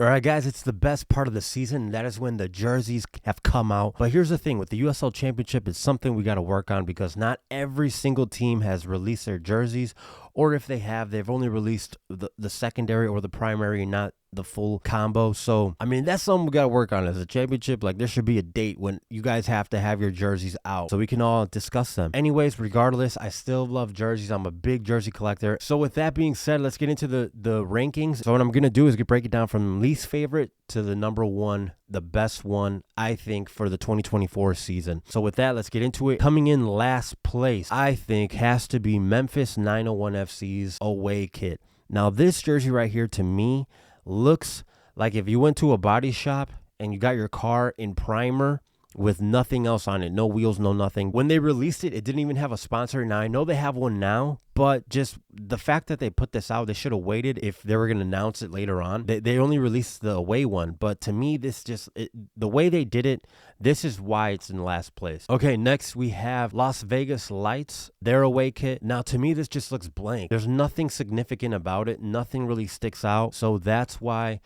All right, guys, it's the best part of the season, and that is when the jerseys have come out. But here's the thing, with the USL Championship, it's something we got to work on because not every single team has released their jerseys, or if they have, they've only released the secondary or the primary, not the full combo. So, I mean, that's something we got to work on as a championship. Like, there should be a date when you guys have to have your jerseys out so we can all discuss them. Anyways, regardless, I still love jerseys. I'm a big jersey collector. So with that being said, let's get into the rankings. So what I'm going to do is break it down from least favorite to the number one, the best one, I think, for the 2024 season. So with that, let's get into it. Coming in last place, I think, has to be Memphis 901 FC's away kit. Now, this jersey right here, to me, looks like if you went to a body shop and you got your car in primer with nothing else on it, no wheels, no nothing. When they released it, it didn't even have a sponsor. Now, I know they have one now, but just the fact that they put this out, they should have waited if they were going to announce it later on. They only released the away one, but to me, this the way they did it, this is why it's in last place. Okay, next we have Las Vegas Lights, their away kit. Now, to me, this just looks blank. There's nothing significant about it. Nothing really sticks out, so that's why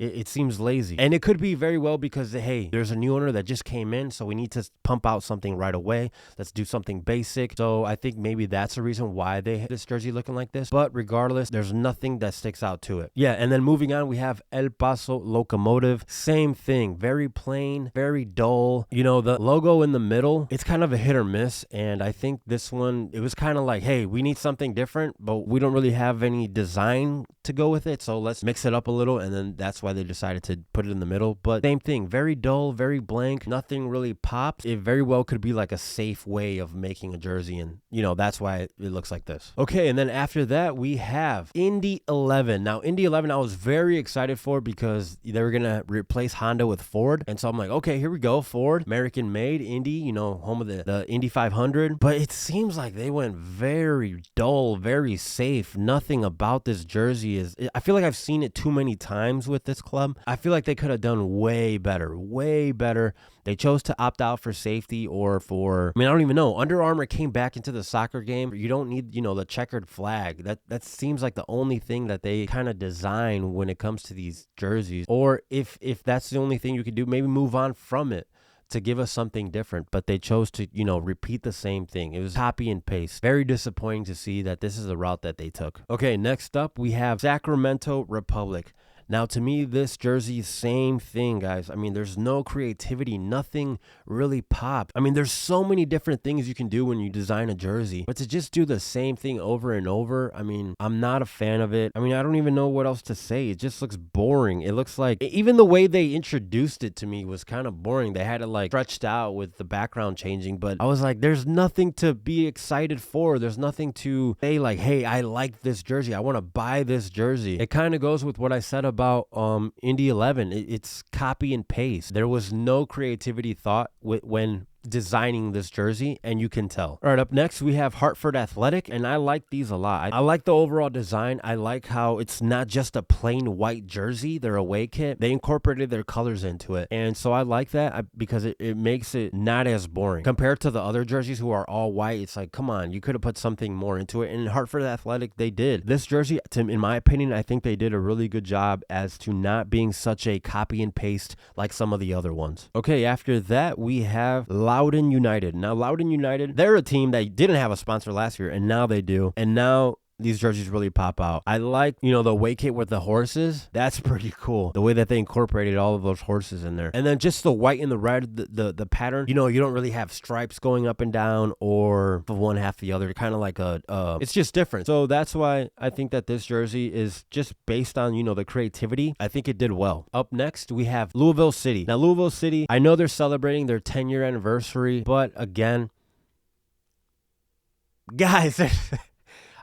it seems lazy. And it could be very well because, hey, there's a new owner that just came in, so we need to pump out something right away. Let's do something basic. So I think maybe that's the reason why they have this jersey looking like this. But regardless, there's nothing that sticks out to it. Yeah, and then moving on, we have El Paso Locomotive. Same thing. Very plain, very dull. You know, the logo in the middle, it's kind of a hit or miss. And I think this one, it was kind of like, hey, we need something different, but we don't really have any design to go with it. So let's mix it up a little. And then that's why they decided to put it in the middle. But same thing, very dull, very blank, nothing really pops. It very well could be like a safe way of making a jersey, and you know, that's why it looks like this. Okay, and then after that we have Indy 11. Now, Indy 11 I was very excited for because they were gonna replace Honda with Ford, and so I'm like, okay, here we go, Ford, American made, Indy, you know, home of the Indy 500. But it seems like they went very dull, very safe. Nothing about this jersey I feel like I've seen it too many times with this club. I feel like they could have done way better, way better. They chose to opt out for safety or for, I mean, I don't even know. Under Armour came back into the soccer game. You don't need, you know, the checkered flag. That seems like the only thing that they kind of design when it comes to these jerseys. Or if that's the only thing you could do, maybe move on from it to give us something different. But they chose to, you know, repeat the same thing. It was copy and paste. Very disappointing to see that this is the route that they took. Okay, next up we have Sacramento Republic. Now, to me, this jersey, same thing, guys. I mean, there's no creativity. Nothing really popped. I mean, there's so many different things you can do when you design a jersey. But to just do the same thing over and over, I mean, I'm not a fan of it. I mean, I don't even know what else to say. It just looks boring. It looks like, even the way they introduced it to me was kind of boring. They had it like stretched out with the background changing. But I was like, there's nothing to be excited for. There's nothing to say like, hey, I like this jersey. I want to buy this jersey. It kind of goes with what I said about Indy 11. It's copy and paste. There was no creativity thought when designing this jersey, and you can tell. All right, up next we have Hartford Athletic, and I like these a lot. I like the overall design. I like how it's not just a plain white jersey, their away kit. They incorporated their colors into it, and so I like that because it makes it not as boring compared to the other jerseys who are all white. It's like, come on, you could have put something more into it. And in Hartford Athletic, they did. This jersey, in my opinion, I think they did a really good job as to not being such a copy and paste like some of the other ones. Okay, after that we have Loudoun United. Now, Loudoun United, they're a team that didn't have a sponsor last year, and now they do. And now these jerseys really pop out. I like, you know, the away kit with the horses. That's pretty cool. The way that they incorporated all of those horses in there. And then just the white and the red, the pattern, you know, you don't really have stripes going up and down or one half the other. Kind of like it's just different. So that's why I think that this jersey is just based on, you know, the creativity. I think it did well. Up next, we have Louisville City. Now, Louisville City, I know they're celebrating their 10-year anniversary, but again, guys,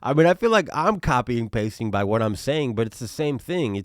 I mean, I feel like I'm copying pasting by what I'm saying, but it's the same thing.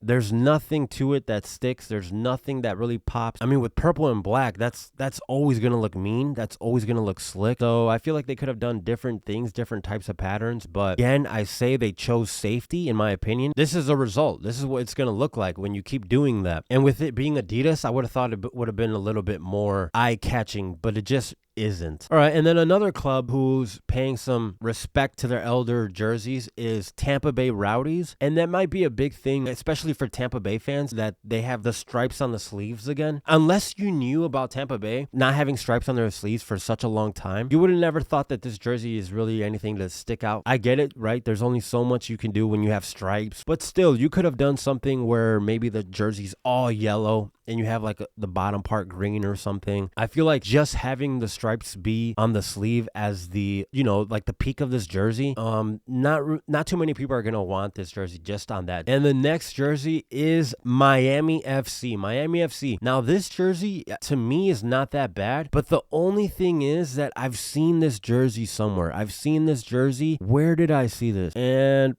There's nothing to it that sticks. There's nothing that really pops. I mean, with purple and black, that's always going to look mean. That's always going to look slick. So I feel like they could have done different things, different types of patterns. But again, I say they chose safety, in my opinion. This is a result. This is what it's going to look like when you keep doing that. And with it being Adidas, I would have thought it would have been a little bit more eye-catching, but it just isn't. All right, and then another club who's paying some respect to their elder jerseys is Tampa Bay Rowdies, and that might be a big thing, especially for Tampa Bay fans, that they have the stripes on the sleeves again. Unless you knew about Tampa Bay not having stripes on their sleeves for such a long time, you would have never thought that this jersey is really anything to stick out. I get it, right? There's only so much you can do when you have stripes, but still, you could have done something where maybe the jersey's all yellow and you have like the bottom part green or something. I feel like just having the stripes be on the sleeve as the, like the peak of this jersey, not too many people are going to want this jersey just on that. And the next jersey is Miami FC. Miami FC. Now this jersey to me is not that bad, but the only thing is that I've seen this jersey somewhere. I've seen this jersey. Where did I see this? And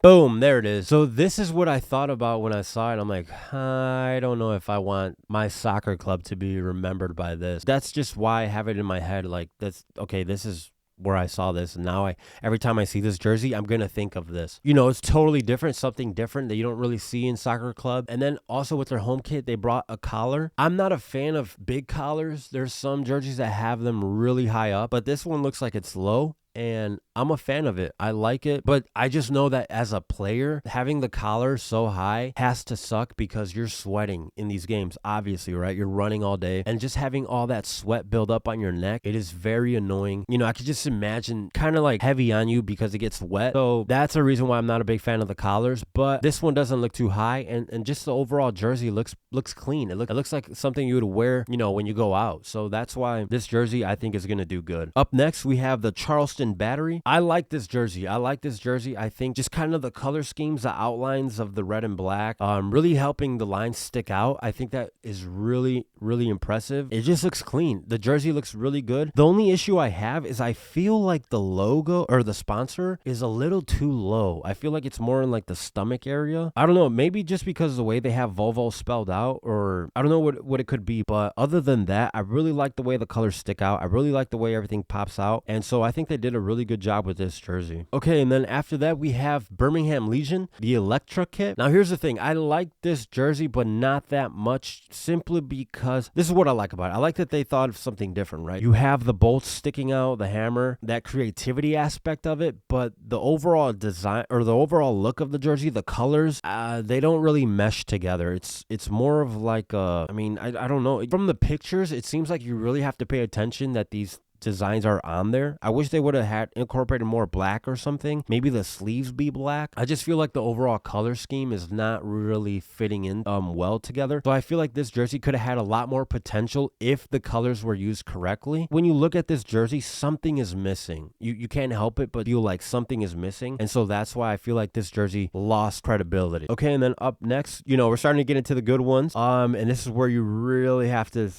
boom, there it is. So this is what I thought about when I saw it. I'm like, I don't know if I want my soccer club to be remembered by this. That's just why I have it in my head. Like, that's okay. This is where I saw this, and now every time I see this jersey, I'm gonna think of this. It's totally different, something different that you don't really see in soccer club. And then also with their home kit, they brought a collar. I'm not a fan of big collars. There's some jerseys that have them really high up, but this one looks like it's low, and I'm a fan of it. I like it, but I just know that as a player, having the collar so high has to suck because you're sweating in these games, obviously, right? You're running all day, and just having all that sweat build up on your neck, it is very annoying. I could just imagine kind of like heavy on you because it gets wet. So that's a reason why I'm not a big fan of the collars, but this one doesn't look too high, and just the overall jersey looks clean. It looks like something you would wear, when you go out. So that's why this jersey I think is going to do good. Up next, we have the Charleston Battery. I like this jersey. I think just kind of the color schemes, the outlines of the red and black, really helping the lines stick out. I think that is really, really impressive. It just looks clean. The jersey looks really good. The only issue I have is I feel like the logo or the sponsor is a little too low. I feel like it's more in like the stomach area. I don't know, maybe just because of the way they have Volvo spelled out, or I don't know what it could be, but other than that, I really like the way the colors stick out. I really like the way everything pops out, and so I think they did a really good job with this jersey. Okay, and then after that, we have Birmingham Legion, the Electra kit. Now, here's the thing. I like this jersey, but not that much, simply because this is what I like about it. I like that they thought of something different, right? You have the bolts sticking out, the hammer, that creativity aspect of it, but the overall design or the overall look of the jersey, the colors, they don't really mesh together. It's more of like I don't know. From the pictures, it seems like you really have to pay attention that these designs are on there. I wish they would have had incorporated more black or something. Maybe the sleeves be black. I just feel like the overall color scheme is not really fitting in well together. So I feel like this jersey could have had a lot more potential if the colors were used correctly. When you look at this jersey, something is missing. You can't help it but feel like something is missing. And so that's why I feel like this jersey lost credibility. Okay, and then up next, we're starting to get into the good ones. And this is where you really have to,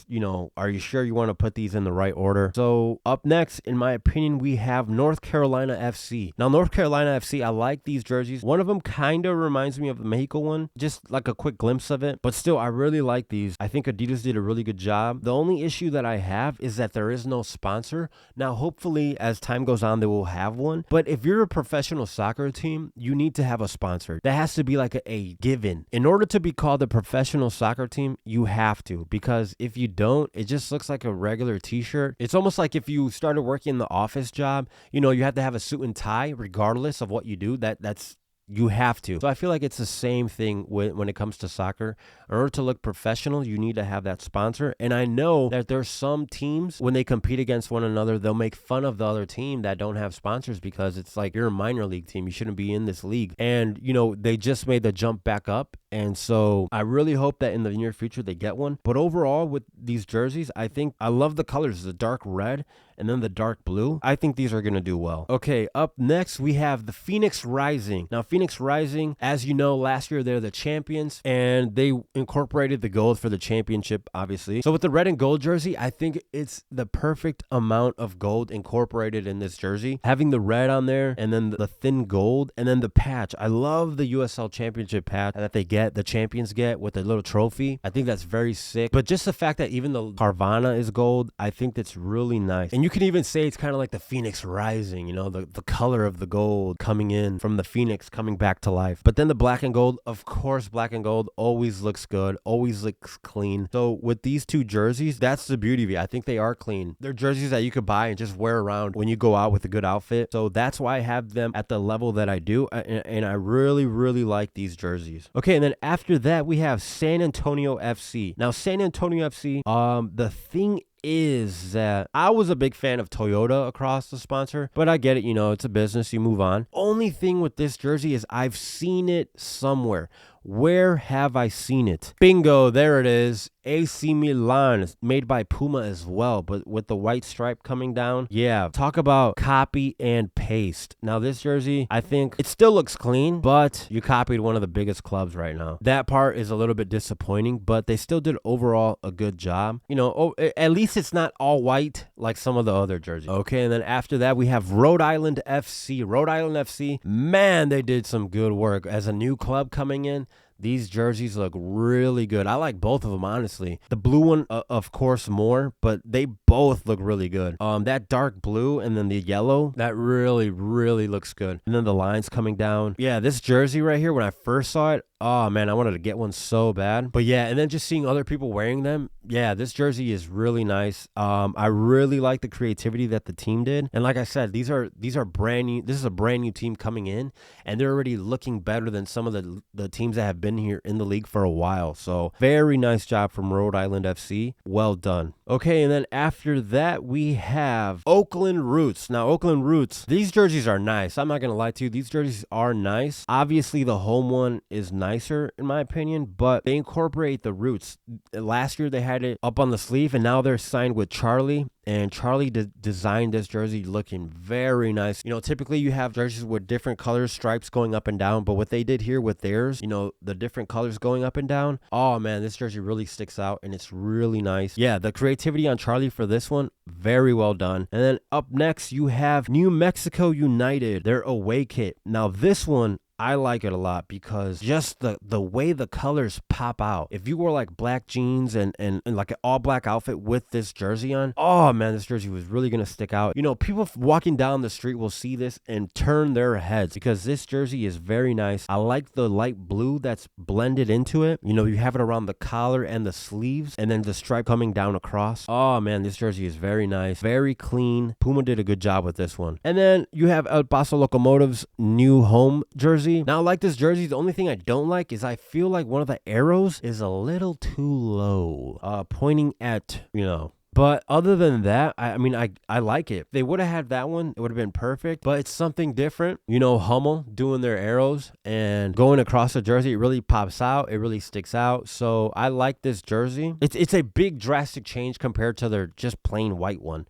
are you sure you want to put these in the right order? So up next, in my opinion, we have North Carolina FC. Now, North Carolina FC, I like these jerseys. One of them kind of reminds me of the Mexico one, just like a quick glimpse of it. But still, I really like these. I think Adidas did a really good job. The only issue that I have is that there is no sponsor. Now, hopefully, as time goes on, they will have one. But if you're a professional soccer team, you need to have a sponsor. That has to be like a given. In order to be called a professional soccer team, you have to. Because if you don't, it just looks like a regular t-shirt. It's almost like if you started working the office job, you have to have a suit and tie regardless of what you do. That's You have to. So I feel like it's the same thing when it comes to soccer. In order to look professional, you need to have that sponsor. And I know that there's some teams, when they compete against one another, they'll make fun of the other team that don't have sponsors because it's like, you're a minor league team. You shouldn't be in this league. And, they just made the jump back up. And so I really hope that in the near future they get one. But overall, with these jerseys, I think I love the colors, the dark red and then the dark blue. I think these are going to do well. Okay, up next, we have the Phoenix Rising. Now, Phoenix Rising, as you know, last year they're the champions, and they incorporated the gold for the championship, obviously. So with the red and gold jersey, I think it's the perfect amount of gold incorporated in this jersey. Having the red on there, and then the thin gold, and then the patch. I love the USL Championship patch that they get, the champions get with the little trophy. I think that's very sick. But just the fact that even the Carvana is gold, I think that's really nice. And you can even say it's kind of like the phoenix rising, the color of the gold coming in from the phoenix coming back to life. But then the black and gold, of course, black and gold always looks good, always looks clean. So with these two jerseys, that's the beauty of it. I think they are clean. They're jerseys that you could buy and just wear around when you go out with a good outfit. So that's why I have them at the level that I do. And I really, really like these jerseys. Okay, and then after that, we have San Antonio FC. Now, San Antonio FC, the thing is that I was a big fan of Toyota across the sponsor, but I get it, it's a business, you move on. Only thing with this jersey is I've seen it somewhere. Where have I seen it? Bingo, there it is. AC Milan. It's made by Puma as well, but with the white stripe coming down. Yeah, talk about copy and paste. Now this jersey, I think it still looks clean, but you copied one of the biggest clubs right now. That part is a little bit disappointing, but they still did overall a good job. At least it's not all white like some of the other jerseys. Okay, and then after that, we have Rhode Island FC. Rhode Island FC, man, they did some good work. As a new club coming in, these jerseys look really good. I like both of them, honestly. The blue one, of course, more, but they both look really good. That dark blue and then the yellow, that really, really looks good. And then the lines coming down. Yeah, this jersey right here, when I first saw it, oh man, I wanted to get one so bad. But yeah, and then just seeing other people wearing them, yeah, this jersey is really nice. I really like the creativity that the team did. And like I said, these are brand new. This is a brand new team coming in, and they're already looking better than some of the teams that have been here in the league for a while. So very nice job from Rhode Island FC. Well done. Okay, and then after that, we have Oakland Roots. Now, Oakland Roots, these jerseys are nice. I'm not going to lie to you. These jerseys are nice. Obviously, the home one is nicer, in my opinion, but they incorporate the roots. Last year, they had it up on the sleeve, and now they're signed with Charlie. And Charlie designed this jersey looking very nice. Typically you have jerseys with different colors, stripes going up and down. But what they did here with theirs, the different colors going up and down. Oh, man, this jersey really sticks out, and it's really nice. Yeah, the creativity on Charlie for this one, very well done. And then up next, you have New Mexico United, their away kit. Now, this one, I like it a lot because just the way the colors pop out. If you wore like black jeans and like an all black outfit with this jersey on, oh man, this jersey was really going to stick out. People walking down the street will see this and turn their heads because this jersey is very nice. I like the light blue that's blended into it. You have it around the collar and the sleeves and then the stripe coming down across. Oh man, this jersey is very nice, very clean. Puma did a good job with this one. And then you have El Paso Locomotive's new home jersey. Now, I like this jersey. The only thing I don't like is I feel like one of the arrows is a little too low, pointing at, But other than that, I like it. If they would have had that one, it would have been perfect. But it's something different. Hummel doing their arrows and going across the jersey. It really pops out. It really sticks out. So I like this jersey. It's a big drastic change compared to their just plain white one.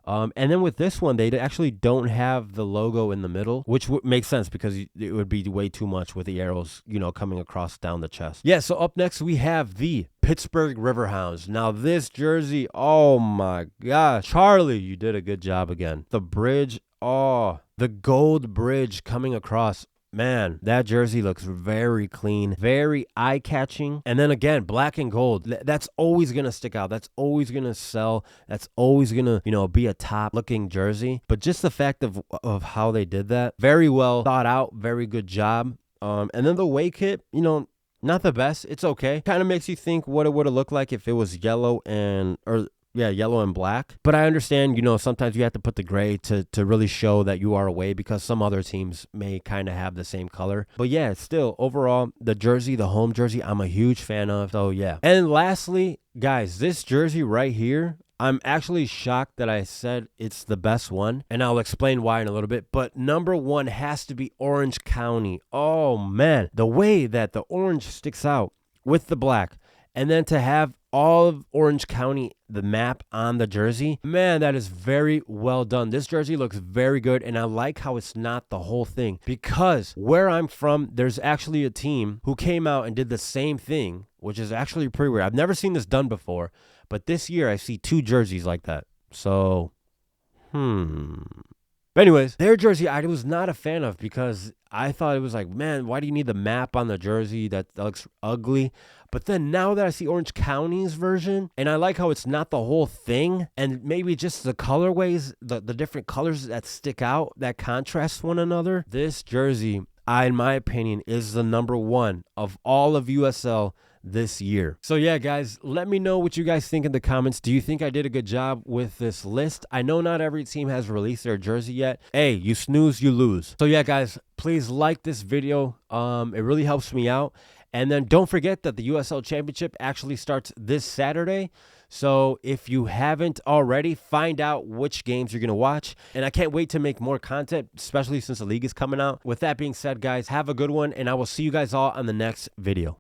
And then with this one, they actually don't have the logo in the middle, which makes sense because it would be way too much with the arrows, coming across down the chest. Yeah, so up next, we have the Pittsburgh Riverhounds. Now, this jersey, oh my gosh. Charlie, you did a good job again. The bridge, the gold bridge coming across. Man, that jersey looks very clean, very eye-catching. And then again, black and gold. That's always going to stick out. That's always going to sell. That's always going to, be a top-looking jersey. But just the fact of how they did that, very well thought out, very good job. And then the away kit, not the best. It's okay. Kind of makes you think what it would have looked like if it was yellow and black. But I understand, sometimes you have to put the gray to really show that you are away because some other teams may kind of have the same color. But yeah, still, overall, the home jersey, I'm a huge fan of. So yeah. And lastly, guys, this jersey right here, I'm actually shocked that I said it's the best one, and I'll explain why in a little bit. But number one has to be Orange County. Oh man, the way that the orange sticks out with the black, and then to have all of Orange County, the map on the jersey, man, that is very well done. This jersey looks very good, and I like how it's not the whole thing because where I'm from, there's actually a team who came out and did the same thing, which is actually pretty weird. I've never seen this done before, but this year I see two jerseys like that. So, But anyways, their jersey I was not a fan of because I thought it was like, man, why do you need the map on the jersey? That looks ugly. But then now that I see Orange County's version, and I like how it's not the whole thing, and maybe just the colorways, the different colors that stick out, that contrast one another, this jersey, in my opinion, is the #1 of all of USL this year. So yeah, guys, let me know what you guys think in the comments. Do you think I did a good job with this list? I know not every team has released their jersey yet. Hey, you snooze, you lose. So yeah, guys, please like this video. It really helps me out. And then don't forget that the USL Championship actually starts this Saturday. So if you haven't already, find out which games you're going to watch. And I can't wait to make more content, especially since the league is coming out. With that being said, guys, have a good one, and I will see you guys all on the next video.